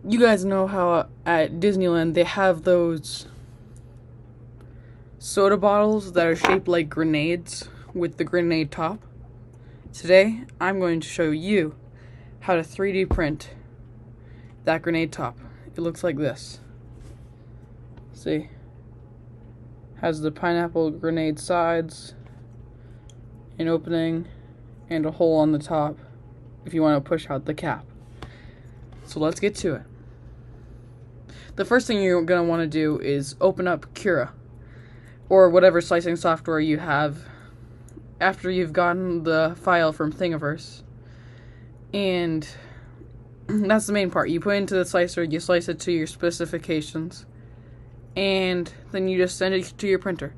You guys know how at Disneyland they have those soda bottles that are shaped like grenades with the grenade top? Today, I'm going to show you how to 3D print that grenade top. It looks like this. See? Has the pineapple grenade sides, an opening, and a hole on the top if you want to push out the cap. So let's get to it. The first thing you're going to want to do is open up Cura, or whatever slicing software you have, after you've gotten the file from Thingiverse. And that's the main part. You put it into the slicer, you slice it to your specifications, and then you just send it to your printer.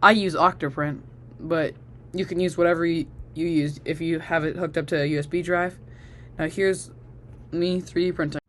I use Octoprint, but you can use whatever you use if you have it hooked up to a USB drive. Now here's me 3D printing.